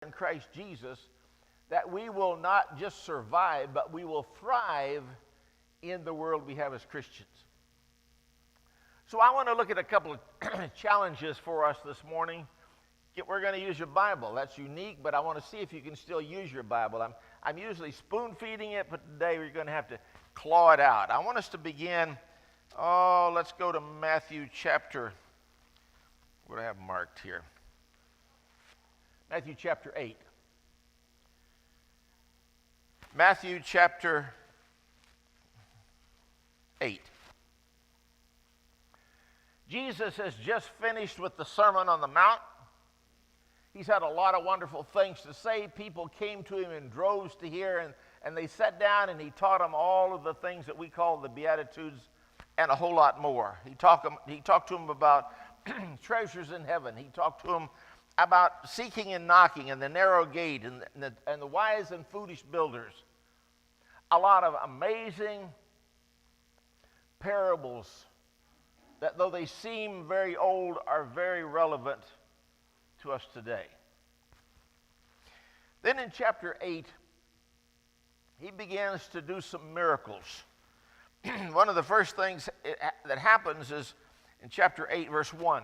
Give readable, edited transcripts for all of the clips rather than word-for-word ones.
in Christ Jesus, that we will not just survive, but we will thrive in the world we have as Christians. So I want to look at a couple of challenges for us this morning. We're going to use your Bible. That's unique, but I want to see if you can still use your Bible. I'm usually spoon-feeding it, but today we're going to have to claw it out. I want us to begin, let's go to Matthew chapter, what do I have marked here? Matthew chapter 8. Matthew chapter 8. Jesus has just finished with the Sermon on the Mount. He's had a lot of wonderful things to say. People came to him in droves to hear, and they sat down and he taught them all of the things that we call the Beatitudes and a whole lot more. He talked to them about treasures in heaven. He talked to them about seeking and knocking and the narrow gate and the wise and foolish builders. A lot of amazing parables that, though they seem very old, are very relevant to us today. Then in chapter 8, he begins to do some miracles. One of the first things that happens is in chapter 8, verse 1.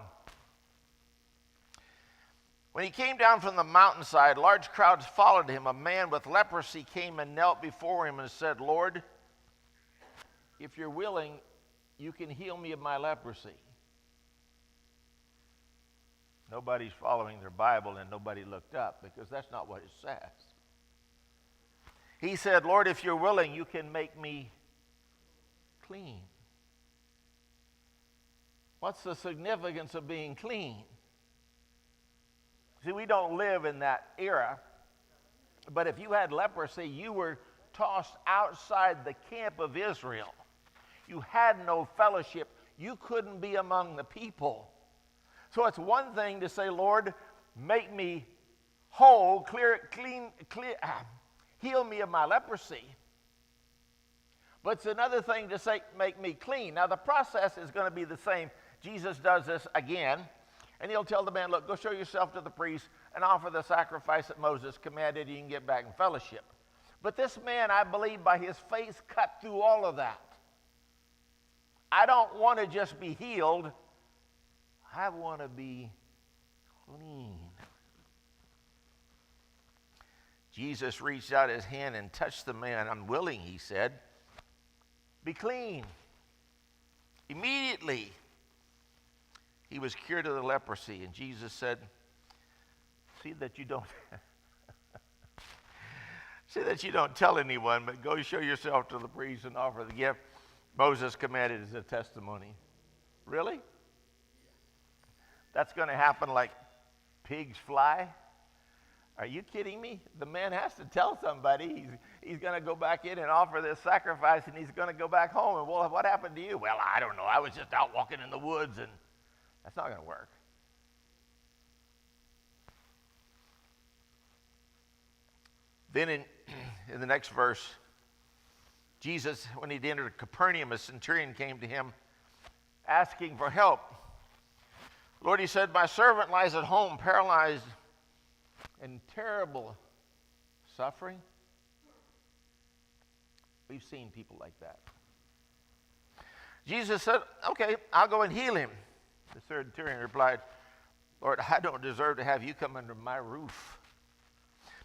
When he came down from the mountainside, large crowds followed him. A man with leprosy came and knelt before him and said, "Lord, if you're willing, you can heal me of my leprosy." Nobody's following their Bible, and nobody looked up, because that's not what it says. He said, "Lord, if you're willing, you can make me clean." What's the significance of being clean? See, we don't live in that era, but if you had leprosy, you were tossed outside the camp of Israel. You had no fellowship. You couldn't be among the people. So it's one thing to say, "Lord, make me whole, heal me of my leprosy." But it's another thing to say, "Make me clean." Now the process is going to be the same. Jesus does this again, and he'll tell the man, "Look, go show yourself to the priest and offer the sacrifice that Moses commanded. You can get back in fellowship." But this man, I believe, by his faith, cut through all of that. I don't want to just be healed. I want to be clean. Jesus reached out his hand and touched the man. "I'm willing," he said. "Be clean." Immediately, he was cured of the leprosy. And Jesus said, see that you don't tell anyone, but go show yourself to the priest and offer the gift Moses commanded as a testimony. Really? That's going to happen like pigs fly? Are you kidding me? The man has to tell somebody. He's going to go back in and offer this sacrifice, and he's going to go back home. And, "Well, what happened to you?" "Well, I don't know. I was just out walking in the woods." And that's not going to work. Then in the next verse, Jesus, when he'd entered Capernaum, a centurion came to him asking for help. "Lord," he said, "my servant lies at home, paralyzed in terrible suffering." We've seen people like that. Jesus said, "Okay, I'll go and heal him." The centurion replied, "Lord, I don't deserve to have you come under my roof.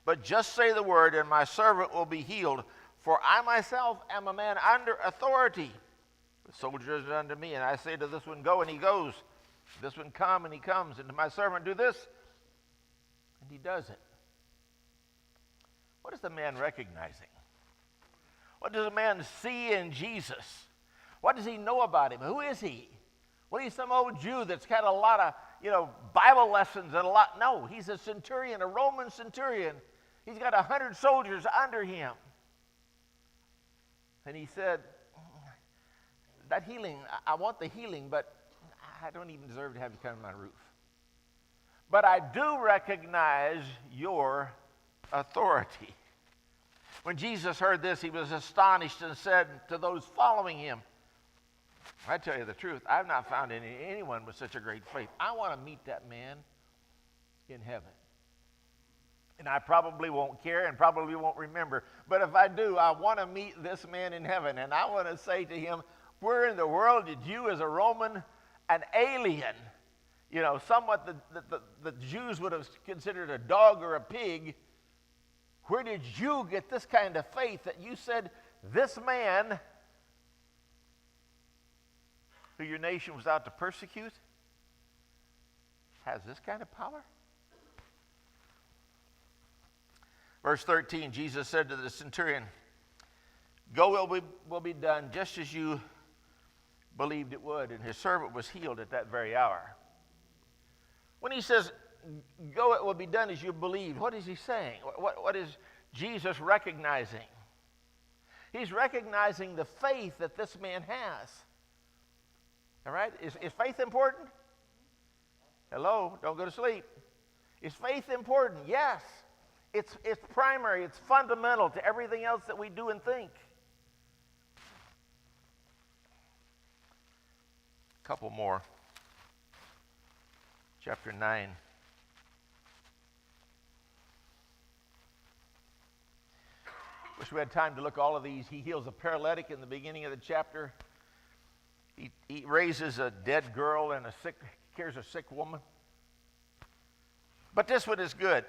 But just say the word, and my servant will be healed. For I myself am a man under authority. The soldiers are under me, and I say to this one, 'Go,' and he goes. This one, 'Come,' and he comes. And to my servant, 'Do this,' and he does it." What is the man recognizing? What does the man see in Jesus? What does he know about him? Who is he? Well, he's some old Jew that's got a lot of, Bible lessons and a lot. No, he's a centurion, a Roman centurion. He's got 100 soldiers under him. And he said, "That healing, I want the healing, but I don't even deserve to have you come to my roof. But I do recognize your authority." When Jesus heard this, he was astonished and said to those following him, "I tell you the truth, I've not found anyone with such a great faith. I want to meet that man in heaven." And I probably won't care and probably won't remember. But if I do, I want to meet this man in heaven. And I want to say to him, where in the world did you as a Roman, an alien, somewhat the Jews would have considered a dog or a pig, where did you get this kind of faith that you said this man who your nation was out to persecute has this kind of power? Verse 13, Jesus said to the centurion, go, will be done just as you believed it would. And his servant was healed at that very hour. When he says, go, it will be done as you believed, what is he saying? What is Jesus recognizing? He's recognizing the faith that this man has. All right? Is faith important? Hello? Don't go to sleep. Is faith important? Yes. It's primary. It's fundamental to everything else that we do and think. A couple more. Chapter 9. Wish we had time to look at all of these. He heals a paralytic in the beginning of the chapter. He raises a dead girl and cares a sick woman. But this one is good.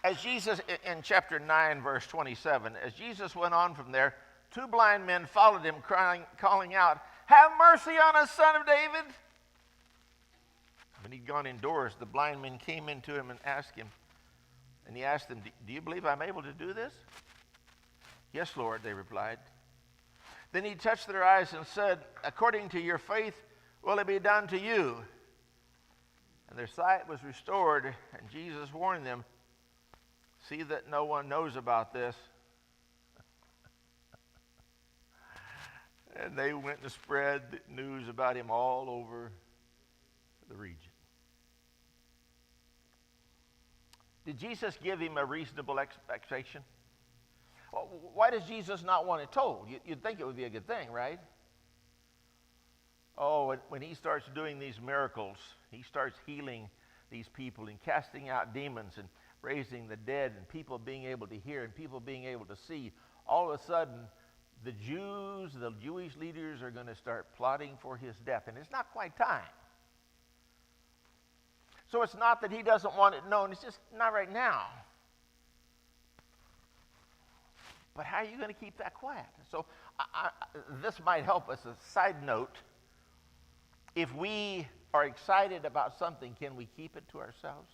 As Jesus, in chapter 9, verse 27, as Jesus went on from there, two blind men followed him, calling out, have mercy on us, Son of David. When he'd gone indoors, the blind men came into him and asked him, and he asked them, do you believe I'm able to do this? Yes, Lord, they replied. Then he touched their eyes and said, according to your faith will it be done to you. And their sight was restored, and Jesus warned them, see that no one knows about this. And they went and spread the news about him all over the region. Did Jesus give him a reasonable expectation? Well, why does Jesus not want it told? You'd think it would be a good thing, right? Oh, when he starts doing these miracles, he starts healing these people and casting out demons and raising the dead and people being able to hear and people being able to see, all of a sudden the Jewish leaders are going to start plotting for his death. And it's not quite time. So it's not that he doesn't want it known. It's just not right now. But how are you going to keep that quiet? So this might help us. A side note, if we are excited about something, can we keep it to ourselves?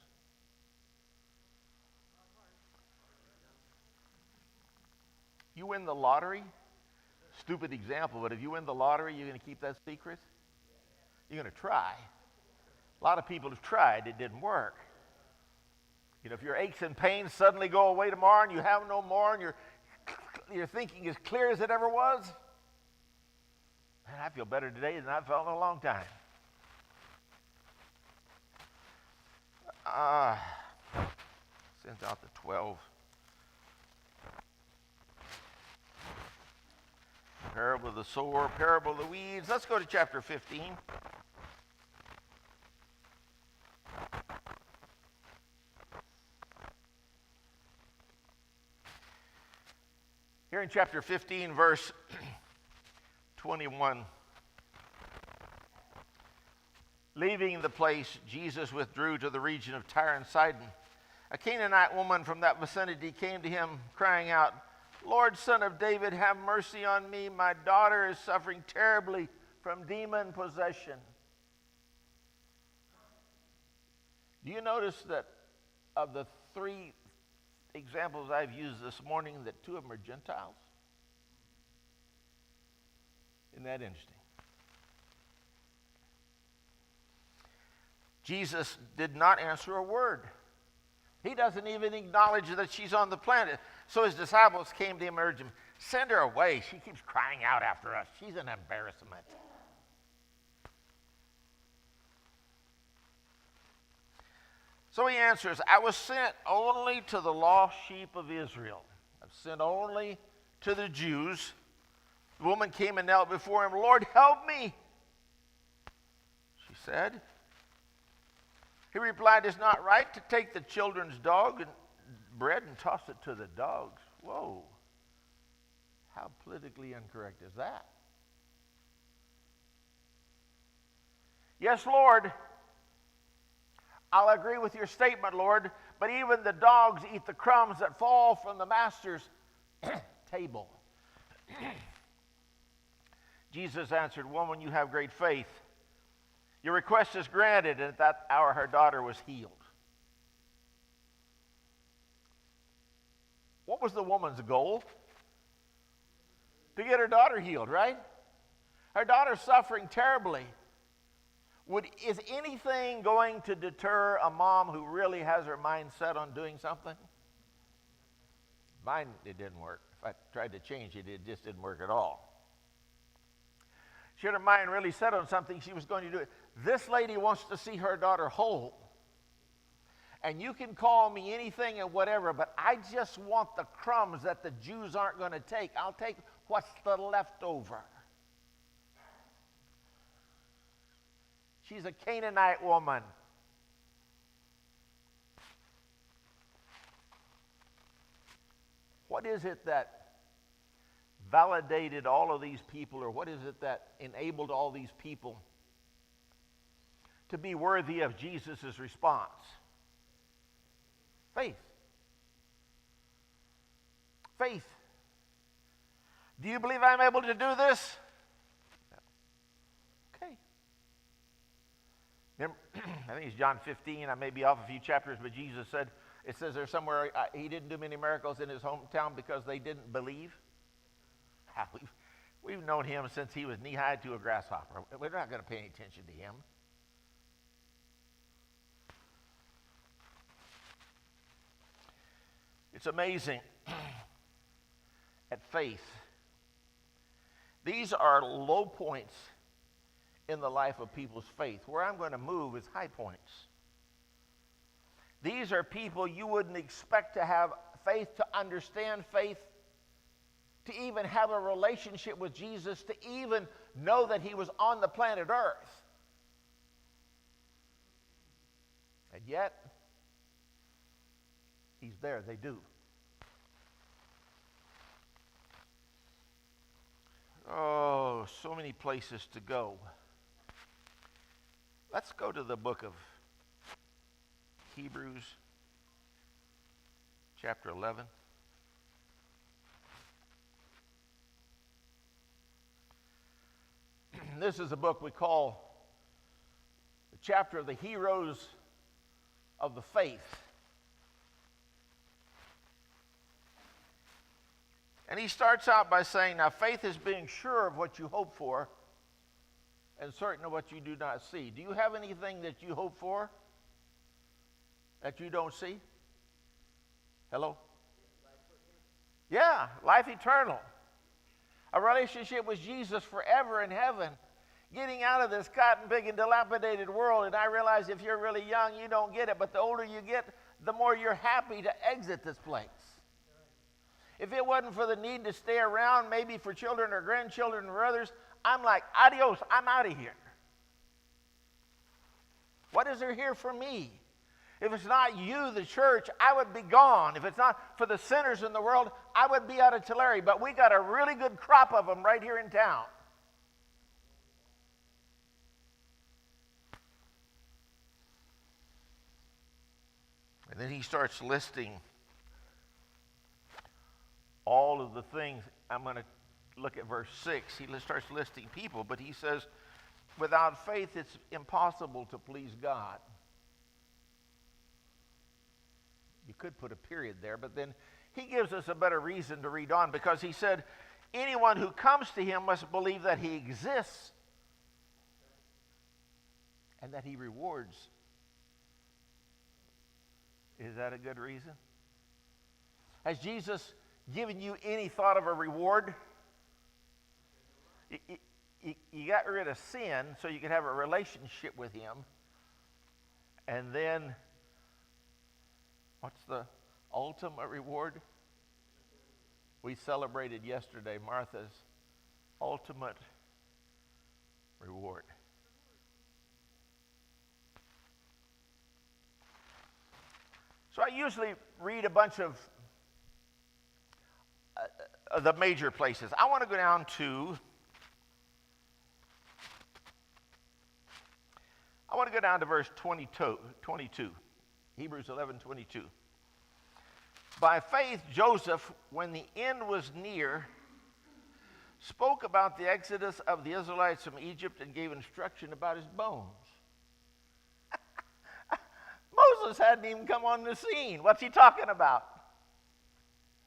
You win the lottery, stupid example, but if you win the lottery, you're going to keep that secret? You're going to try. A lot of people have tried. It didn't work. If your aches and pains suddenly go away tomorrow and you have no more and your thinking is clear as it ever was, man, I feel better today than I've felt in a long time. Sends out the 12. Parable of the sower, parable of the weeds. Let's go to chapter 15. Here in chapter 15, verse 21. Leaving the place, Jesus withdrew to the region of Tyre and Sidon. A Canaanite woman from that vicinity came to him, crying out, Lord, Son of David, have mercy on me. My daughter is suffering terribly from demon possession. Do you notice that of the three examples I've used this morning, that two of them are Gentiles? Isn't that interesting? Jesus did not answer a word. He doesn't even acknowledge that she's on the planet. So his disciples came to him and urged him, send her away. She keeps crying out after us. She's an embarrassment. So he answers, I was sent only to the lost sheep of Israel. I've sent only to the Jews. The woman came and knelt before him. Lord, help me, she said. He replied, it's not right to take the children's bread and toss it to the dogs. Whoa. How politically incorrect is that? Yes, Lord. I'll agree with your statement, Lord, but even the dogs eat the crumbs that fall from the master's table. Jesus answered, woman, you have great faith. Your request is granted, and at that hour her daughter was healed. What was the woman's goal? To get her daughter healed, right? Her daughter's suffering terribly. Is anything going to deter a mom who really has her mind set on doing something? Mine, it didn't work. If I tried to change it, it just didn't work at all. She had her mind really set on something. She was going to do it. This lady wants to see her daughter whole. And you can call me anything and whatever, but I just want the crumbs that the Jews aren't going to take. I'll take what's the leftover. She's a Canaanite woman. What is it that validated all of these people, or what is it that enabled all these people to be worthy of Jesus' response? Faith. Faith. Do you believe I'm able to do this? Okay. Remember, I think it's John 15. I may be off a few chapters, but Jesus said, it says there somewhere, he didn't do many miracles in his hometown because they didn't believe. We've known him since he was knee-high to a grasshopper. We're not going to pay any attention to him. It's amazing at faith. These are low points in the life of people's faith. Where I'm going to move is high points. These are people you wouldn't expect to have faith, to understand faith, to even have a relationship with Jesus, to even know that he was on the planet Earth. And yet, he's there. They do. Oh, so many places to go. Let's go to the book of Hebrews, chapter 11. This is a book we call the chapter of the heroes of the faith. And he starts out by saying, now faith is being sure of what you hope for and certain of what you do not see. Do you have anything that you hope for that you don't see? Hello? Yeah, life eternal. A relationship with Jesus forever in heaven. Getting out of this cotton picking, dilapidated world. And I realize if you're really young, you don't get it. But the older you get, the more you're happy to exit this place. If it wasn't for the need to stay around, maybe for children or grandchildren or others, I'm like, adios, I'm out of here. What is there here for me? If it's not you, the church, I would be gone. If it's not for the sinners in the world, I would be out of Tulare. But we got a really good crop of them right here in town. And then he starts listing all of the things. I'm going to look at verse 6. He starts listing people, but he says, without faith, it's impossible to please God. You could put a period there, but then he gives us a better reason to read on, because he said, anyone who comes to him must believe that he exists and that he rewards. Is that a good reason? Has Jesus given you any thought of a reward? You got rid of sin so you could have a relationship with him. And then, what's the ultimate reward? We celebrated yesterday Martha's ultimate reward. So I usually read a bunch of the major places. I want to go down to verse 22. Hebrews 11:22. By faith, Joseph, when the end was near, spoke about the exodus of the Israelites from Egypt and gave instruction about his bones. Moses hadn't even come on the scene. What's he talking about?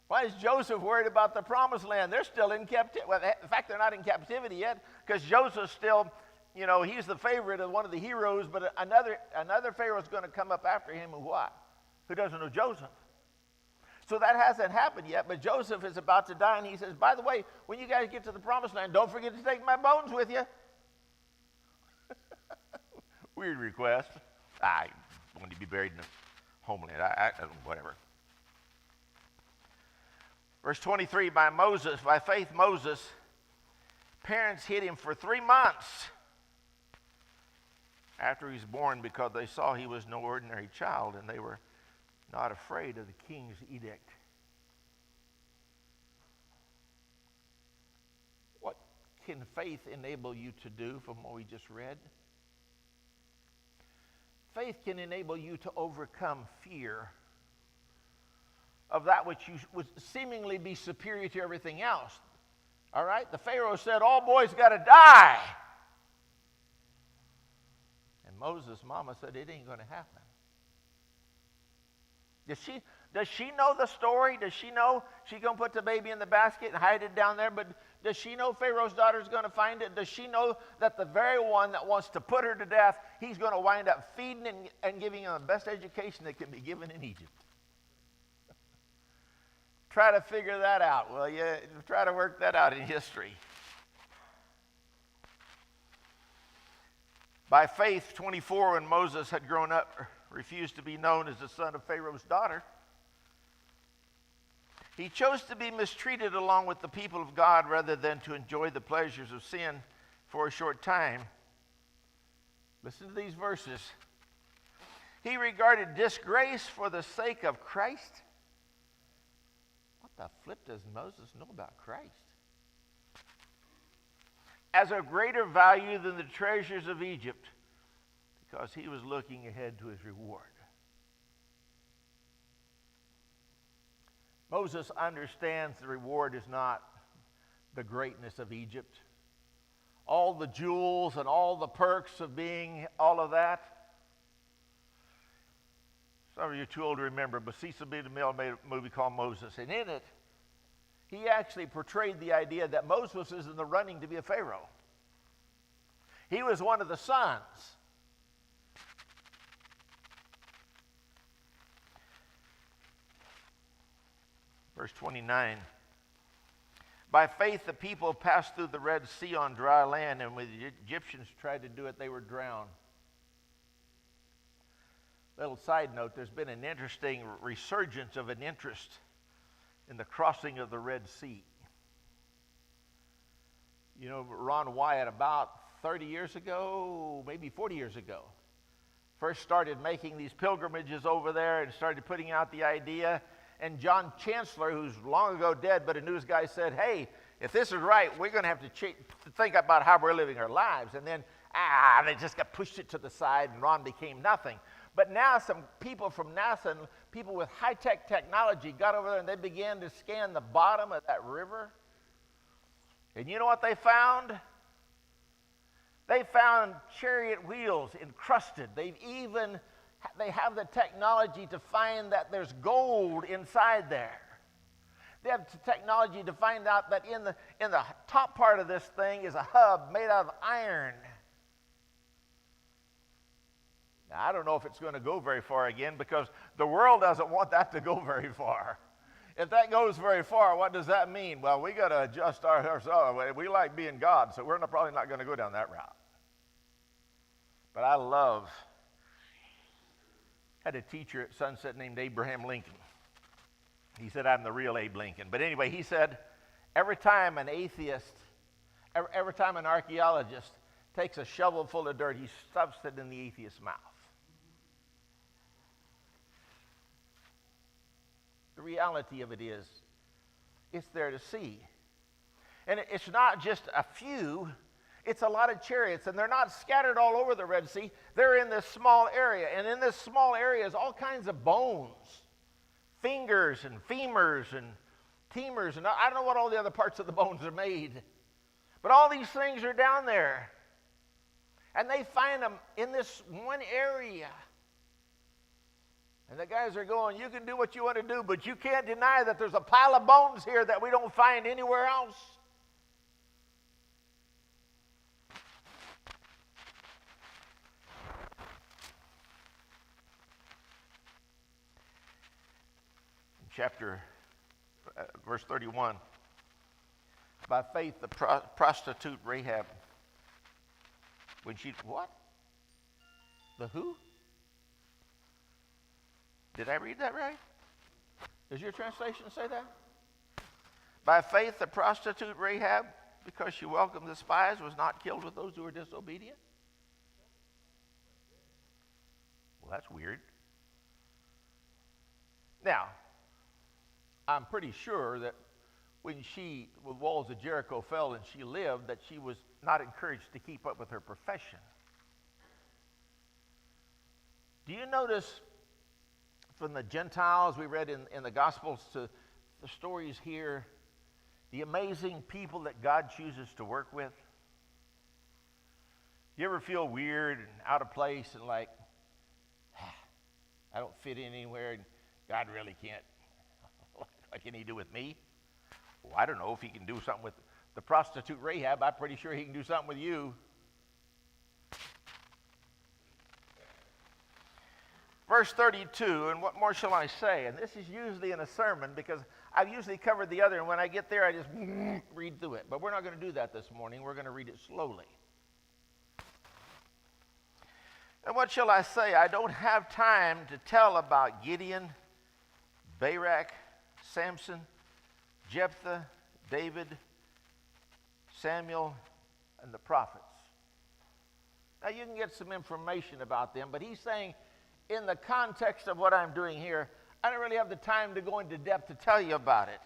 Why is Joseph worried about the promised land? They're still in captivity. Well, in fact, they're not in captivity yet because Joseph's still, he's the favorite of one of the heroes, but another Pharaoh is going to come up after him who doesn't know Joseph. So that hasn't happened yet, but Joseph is about to die, and he says, by the way, when you guys get to the promised land, don't forget to take my bones with you. Weird request. I want to be buried in the homeland. Whatever. Verse 23, by faith Moses, parents hid him for 3 months after he was born because they saw he was no ordinary child, and they were not afraid of the king's edict. What can faith enable you to do from what we just read? Faith can enable you to overcome fear of that which you would seemingly be superior to everything else. All right? The Pharaoh said, all boys got to die. And Moses' mama said, it ain't going to happen. Does she know the story? Does she know she's going to put the baby in the basket and hide it down there? But does she know Pharaoh's daughter is going to find it? Does she know that the very one that wants to put her to death, he's going to wind up feeding and giving her the best education that can be given in Egypt? Try to figure that out. Well, you try to work that out in history. By faith, 24, when Moses had grown up, refused to be known as the son of Pharaoh's daughter. He chose to be mistreated along with the people of God rather than to enjoy the pleasures of sin for a short time. Listen to these verses. He regarded disgrace for the sake of Christ. What the flip does Moses know about Christ? As a greater value than the treasures of Egypt, because he was looking ahead to his reward. Moses understands the reward is not the greatness of Egypt, all the jewels and all the perks of being all of that. Some of you are too old to remember, but Cecil B. DeMille made a movie called Moses, and in it, he actually portrayed the idea that Moses is in the running to be a Pharaoh. He was one of the sons. Verse 29. By faith the people passed through the Red Sea on dry land, and when the Egyptians tried to do it, they were drowned. Little side note, there's been an interesting resurgence of an interest in the crossing of the Red Sea. You know, Ron Wyatt, about 30 years ago, maybe 40 years ago, first started making these pilgrimages over there and started putting out the idea. And John Chancellor, who's long ago dead, but a news guy, said, hey, if this is right, we're going to have to think about how we're living our lives. And then, they just got pushed it to the side, and Ron became nothing. But now some people from NASA and people with high-tech technology got over there, and they began to scan the bottom of that river. And you know what they found? They found chariot wheels encrusted. They have the technology to find that there's gold inside there. They have the technology to find out that in the top part of this thing is a hub made out of iron. Now, I don't know if it's going to go very far again, because the world doesn't want that to go very far. If that goes very far, what does that mean? Well, we got to adjust ourselves. We like being God, so we're probably not going to go down that route. But I had a teacher at Sunset named Abraham Lincoln. He said, I'm the real Abe Lincoln. But anyway, he said, every time an archaeologist takes a shovel full of dirt, he stuffs it in the atheist's mouth. The reality of it is, it's there to see. And it's not just a few, it's a lot of chariots, and they're not scattered all over the Red Sea. They're in this small area, and in this small area is all kinds of bones, fingers and femurs and femurs, and I don't know what all the other parts of the bones are made. But all these things are down there. And they find them in this one area. And the guys are going, you can do what you want to do, but you can't deny that there's a pile of bones here that we don't find anywhere else. Verse 31, by faith the prostitute Rahab, when she, what? The who? Did I read that right? Does your translation say that? By faith the prostitute Rahab, because she welcomed the spies, was not killed with those who were disobedient? Well, that's weird. Now, I'm pretty sure that when the walls of Jericho fell and she lived, that she was not encouraged to keep up with her profession. Do you notice from the Gentiles we read in the Gospels to the stories here, the amazing people that God chooses to work with? You ever feel weird and out of place and like, I don't fit in anywhere and God really can't? What can he do with me? Well, I don't know if he can do something with the prostitute Rahab. I'm pretty sure he can do something with you. Verse 32, and what more shall I say? And this is usually in a sermon because I've usually covered the other, and when I get there, I just read through it. But we're not going to do that this morning. We're going to read it slowly. And what shall I say? I don't have time to tell about Gideon, Barak, Samson, Jephthah, David, Samuel, and the prophets. Now you can get some information about them, but he's saying in the context of what I'm doing here, I don't really have the time to go into depth to tell you about it.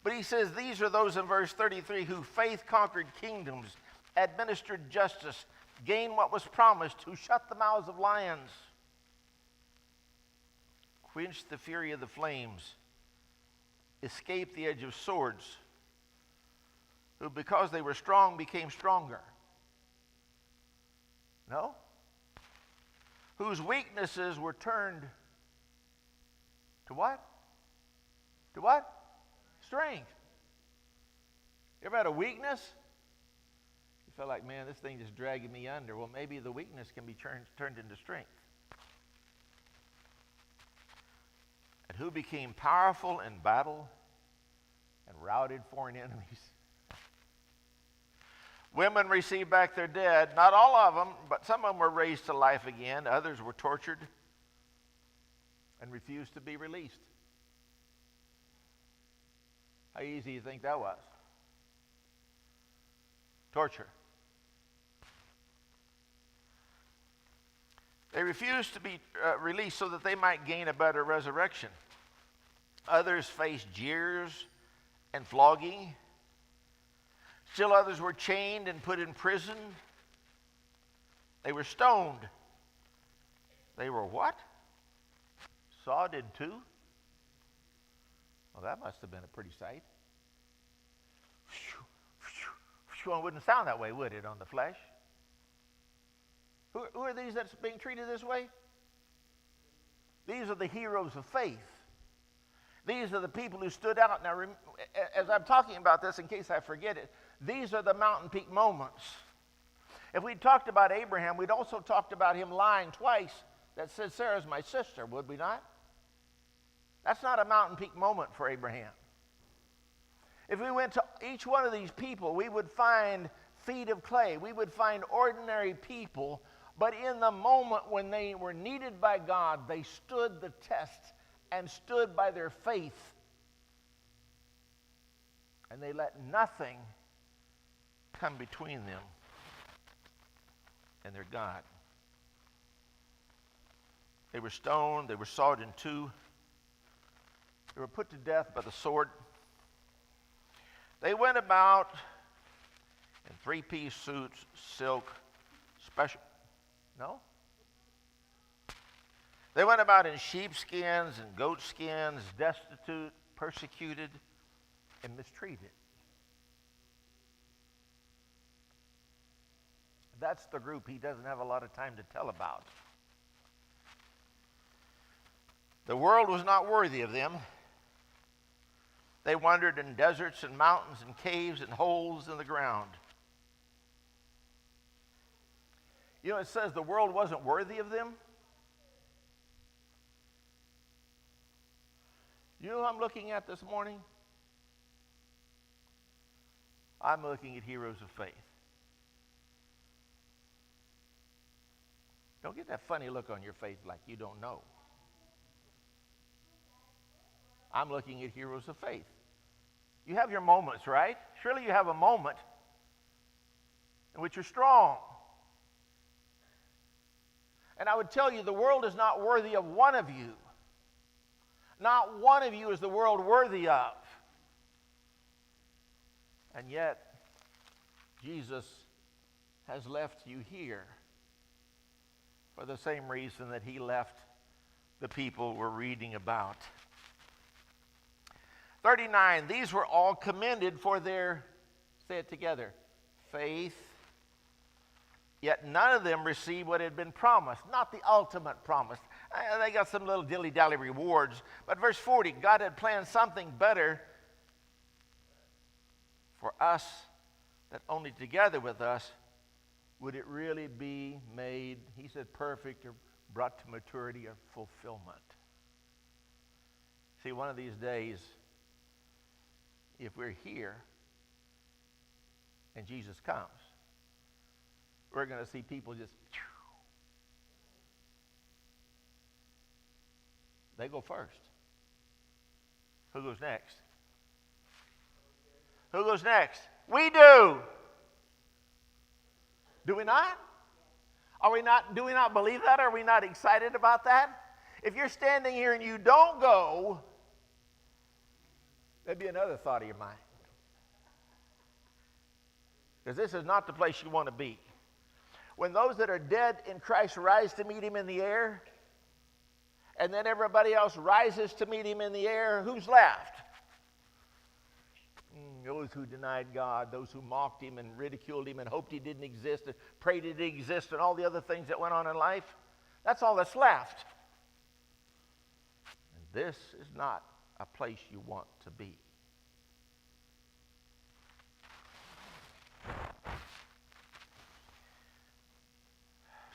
But he says these are those in verse 33 who faith conquered kingdoms, administered justice, gained what was promised, who shut the mouths of lions, quenched the fury of the flames, escaped the edge of swords, who because they were strong became stronger. No? Whose weaknesses were turned to what? To what? Strength. You ever had a weakness? You felt like, man, this thing just dragging me under. Well, maybe the weakness can be turned into strength. And who became powerful in battle and routed foreign enemies. Women received back their dead. Not all of them, but some of them were raised to life again. Others were tortured and refused to be released. How easy do you think that was? Torture. They refused to be released so that they might gain a better resurrection. Others faced jeers and flogging. Still others were chained and put in prison. They were stoned. They were what? Sawed in two? Well, that must have been a pretty sight. It wouldn't sound that way, would it, on the flesh? Who are these that's being treated this way? These are the heroes of faith. These are the people who stood out. Now, as I'm talking about this, in case I forget it, these are the mountain peak moments. If we talked about Abraham, we'd also talked about him lying twice that said, Sarah's my sister, would we not? That's not a mountain peak moment for Abraham. If we went to each one of these people, we would find feet of clay. We would find ordinary people, but in the moment when they were needed by God, they stood the test and stood by their faith. And they let nothing come between them and their God. They were stoned, they were sawed in two. They were put to death by the sword. They went about in three-piece suits, silk, special. No? They went about in sheepskins and goatskins, destitute, persecuted, and mistreated. That's the group he doesn't have a lot of time to tell about. The world was not worthy of them. They wandered in deserts and mountains and caves and holes in the ground. You know, it says the world wasn't worthy of them. You know who I'm looking at this morning? I'm looking at heroes of faith. Don't get that funny look on your face like you don't know. I'm looking at heroes of faith. You have your moments, right? Surely you have a moment in which you're strong. And I would tell you, the world is not worthy of one of you. Not one of you is the world worthy of. And yet, Jesus has left you here for the same reason that he left the people we're reading about. 39, these were all commended for their, say it together, faith. Yet none of them received what had been promised, not the ultimate promise. They got some little dilly-dally rewards. But verse 40, God had planned something better for us, that only together with us would it really be made, he said, perfect or brought to maturity or fulfillment. See, one of these days, if we're here and Jesus comes, we're going to see people just, they go first. Who goes next? Who goes next? We do. Do we not? Are we not? Do we not believe that? Are we not excited about that? If you're standing here and you don't go, that'd be another thought of your mind. Because this is not the place you want to be. When those that are dead in Christ rise to meet him in the air, and then everybody else rises to meet him in the air, who's left? Those who denied God, those who mocked him and ridiculed him and hoped he didn't exist and prayed he didn't exist and all the other things that went on in life. That's all that's left. And this is not a place you want to be.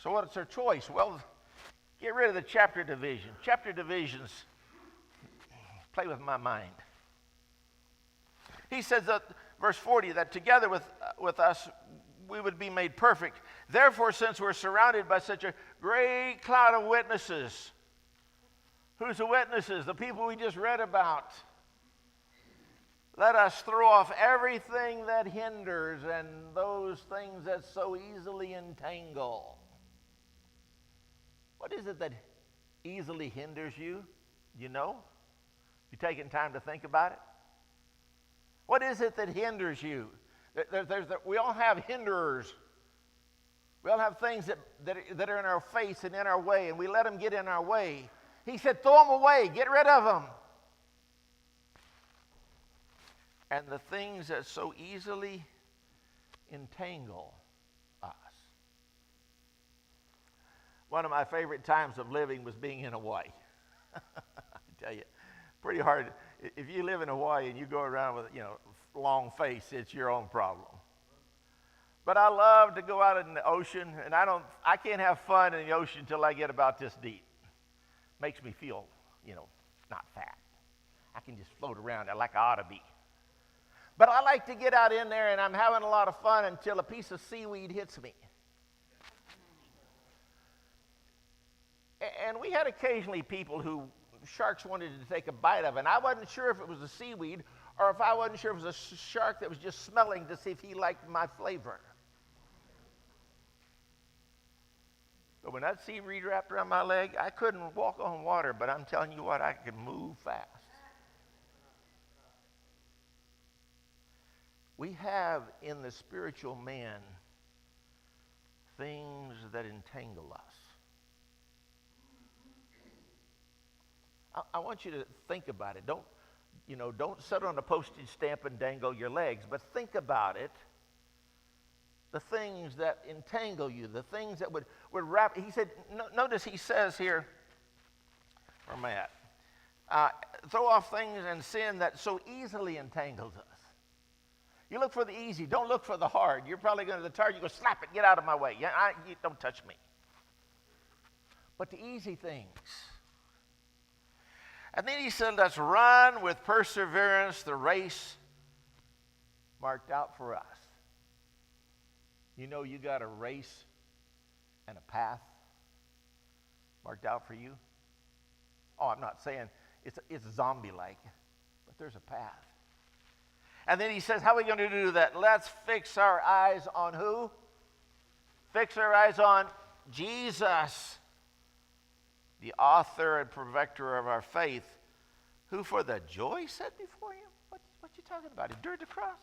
So what's our choice? Well, get rid of the chapter division. Chapter divisions play with my mind. He says that, verse 40, that together with us we would be made perfect. Therefore, since we're surrounded by such a great cloud of witnesses, who's the witnesses? The people we just read about. Let us throw off everything that hinders and those things that so easily entangle. What is it that easily hinders you? You know? You taking time to think about it? What is it that hinders you? We all have hinderers. We all have things that are in our face and in our way, and we let them get in our way. He said, throw them away. Get rid of them. And the things that so easily entangle us. One of my favorite times of living was being in Hawaii. I tell you, pretty hard. If you live in Hawaii and you go around with, long face, it's your own problem. But I love to go out in the ocean, and I can't have fun in the ocean until I get about this deep. Makes me feel, not fat. I can just float around like I ought to be. But I like to get out in there, and I'm having a lot of fun until a piece of seaweed hits me. And we had occasionally people who sharks wanted to take a bite of, and I wasn't sure if it was the seaweed or if I wasn't sure if it was a shark that was just smelling to see if he liked my flavor. But when that seaweed wrapped around my leg, I couldn't walk on water, but I'm telling you what, I could move fast. We have in the spiritual man things that entangle us. I want you to think about it. Don't sit on a postage stamp and dangle your legs, but think about it. The things that entangle you, the things that would wrap. He said, notice he says here, where am I at? Throw off things and sin that so easily entangles us. You look for the easy. Don't look for the hard. You're probably going to the tired. You go, slap it. Get out of my way. You don't touch me. But the easy things. And then he said, let's run with perseverance the race marked out for us. You know you got a race and a path marked out for you. Oh, I'm not saying it's zombie-like, but there's a path. And then he says, how are we going to do that? Let's fix our eyes on who? Fix our eyes on Jesus, the author and perfecter of our faith, who for the joy set before him. What you talking about? He endured the cross.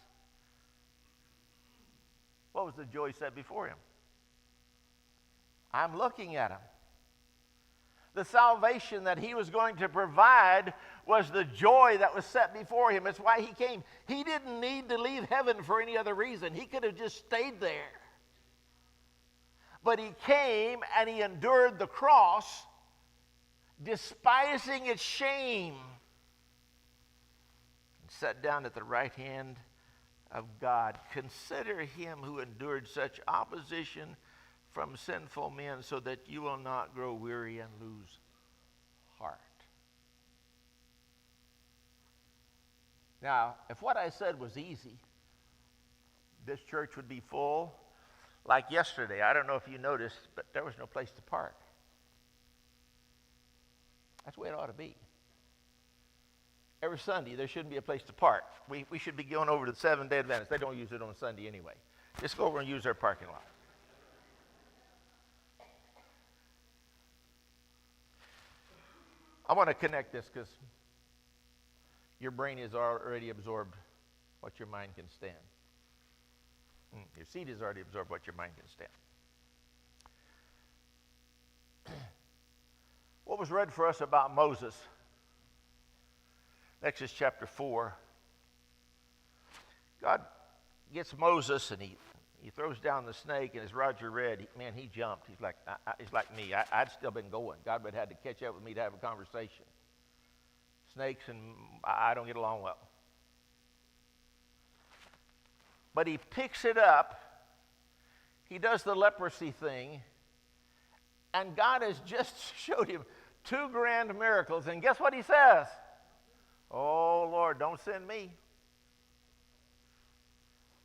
What was the joy set before him? I'm looking at him. The salvation that he was going to provide was the joy that was set before him. It's why he came. He didn't need to leave heaven for any other reason. He could have just stayed there. But he came and he endured the cross, despising its shame, and sat down at the right hand of God. Consider him who endured such opposition from sinful men, so that you will not grow weary and lose heart. Now, if what I said was easy, this church would be full. Like yesterday, I don't know if you noticed, but there was no place to park. That's the way it ought to be. Every Sunday, there shouldn't be a place to park. We should be going over to the Seventh-day Adventists. They don't use it on Sunday anyway. Just go over and use their parking lot. I want to connect this because your brain has already absorbed what your mind can stand. Your seed has already absorbed what your mind can stand. What was read for us about Moses? Exodus chapter 4. God gets Moses and he throws down the snake, and as Roger read, he jumped. He's like me. I'd still been going. God would have had to catch up with me to have a conversation. Snakes and I don't get along well. But he picks it up. He does the leprosy thing. And God has just showed him 2 grand miracles. And guess what he says? Oh, Lord, don't send me.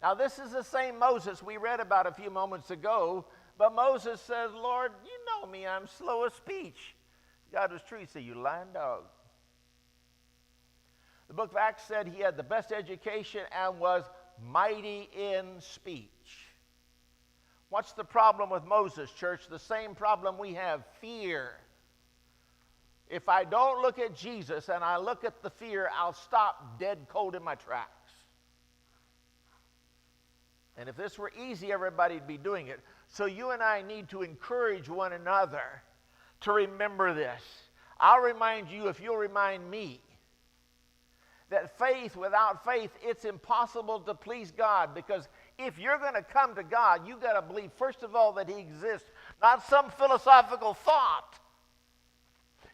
Now, this is the same Moses we read about a few moments ago. But Moses says, Lord, you know me. I'm slow of speech. God was true. He said, you lying dog. The book of Acts said he had the best education and was mighty in speech. What's the problem with Moses, church? The same problem we have, fear. If I don't look at Jesus and I look at the fear, I'll stop dead cold in my tracks. And if this were easy, everybody'd be doing it. So you and I need to encourage one another to remember this. I'll remind you if you'll remind me that without faith, it's impossible to please God, because if you're going to come to God, you've got to believe, first of all, that he exists, not some philosophical thought.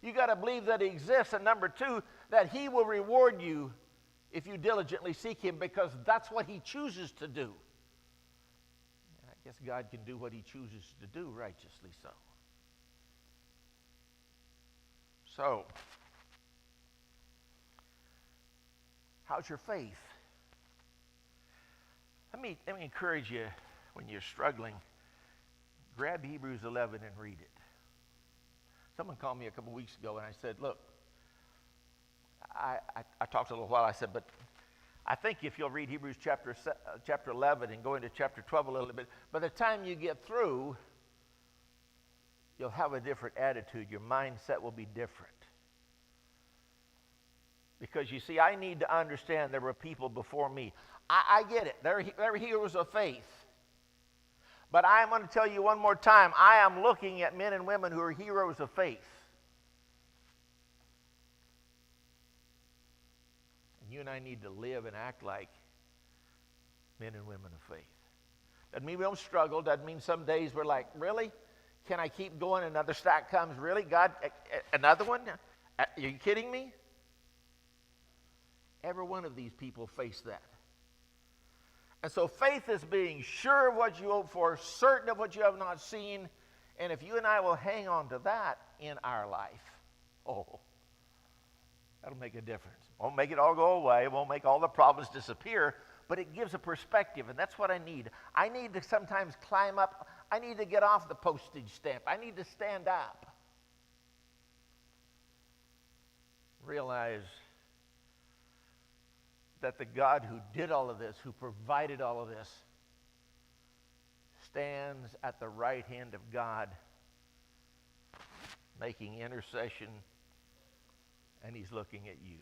You've got to believe that he exists, and number 2, that he will reward you if you diligently seek him, because that's what he chooses to do. And I guess God can do what he chooses to do, righteously so. So, how's your faith? Let me encourage you, when you're struggling, grab Hebrews 11 and read it. Someone called me a couple weeks ago and I said, look, I talked a little while. I said, but I think if you'll read Hebrews chapter 11 and go into chapter 12 a little bit, by the time you get through, you'll have a different attitude. Your mindset will be different. Because you see, I need to understand there were people before me. I get it. They're heroes of faith. But I'm going to tell you one more time, I am looking at men and women who are heroes of faith. And you and I need to live and act like men and women of faith. Doesn't mean we don't struggle. Doesn't mean some days we're like, really? Can I keep going? Another stack comes. Really? God, another one? Are you kidding me? Every one of these people face that. And so faith is being sure of what you hope for, certain of what you have not seen. And if you and I will hang on to that in our life, oh, that'll make a difference. Won't make it all go away. Won't make all the problems disappear. But it gives a perspective, and that's what I need. I need to sometimes climb up. I need to get off the postage stamp. I need to stand up. Realize that the God who did all of this, who provided all of this, stands at the right hand of God, making intercession, and he's looking at you.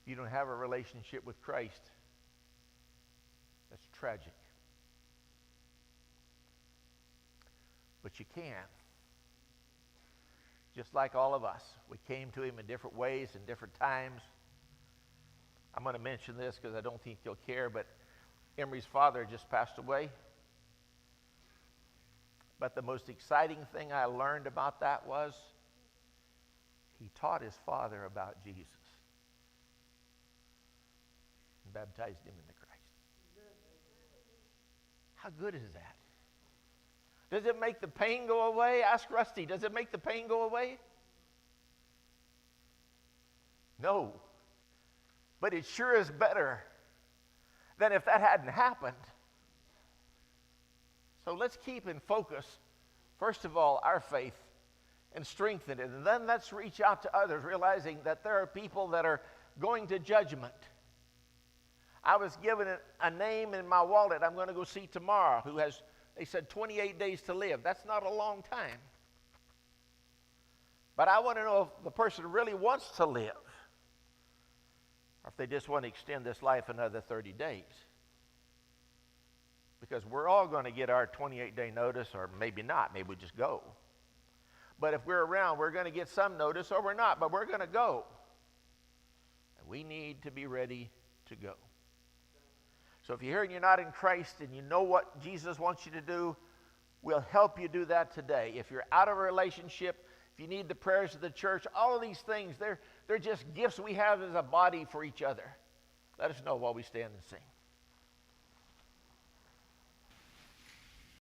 If you don't have a relationship with Christ, that's tragic. But you can. Just like all of us. We came to him in different ways and different times. I'm going to mention this because I don't think you'll care, but Emery's father just passed away. But the most exciting thing I learned about that was he taught his father about Jesus and baptized him into Christ. How good is that? Does it make the pain go away? Ask Rusty, does it make the pain go away? No. But it sure is better than if that hadn't happened. So let's keep in focus, first of all, our faith and strengthen it. And then let's reach out to others, realizing that there are people that are going to judgment. I was given a name in my wallet I'm going to go see tomorrow who has, they said, 28 days to live. That's not a long time. But I want to know if the person really wants to live or if they just want to extend this life another 30 days. Because we're all going to get our 28-day notice, or maybe not. Maybe we just go. But if we're around, we're going to get some notice, or we're not, but we're going to go. And we need to be ready to go. So if you're here and you're not in Christ and you know what Jesus wants you to do, we'll help you do that today. If you're out of a relationship, if you need the prayers of the church, all of these things, they're just gifts we have as a body for each other. Let us know while we stand and sing.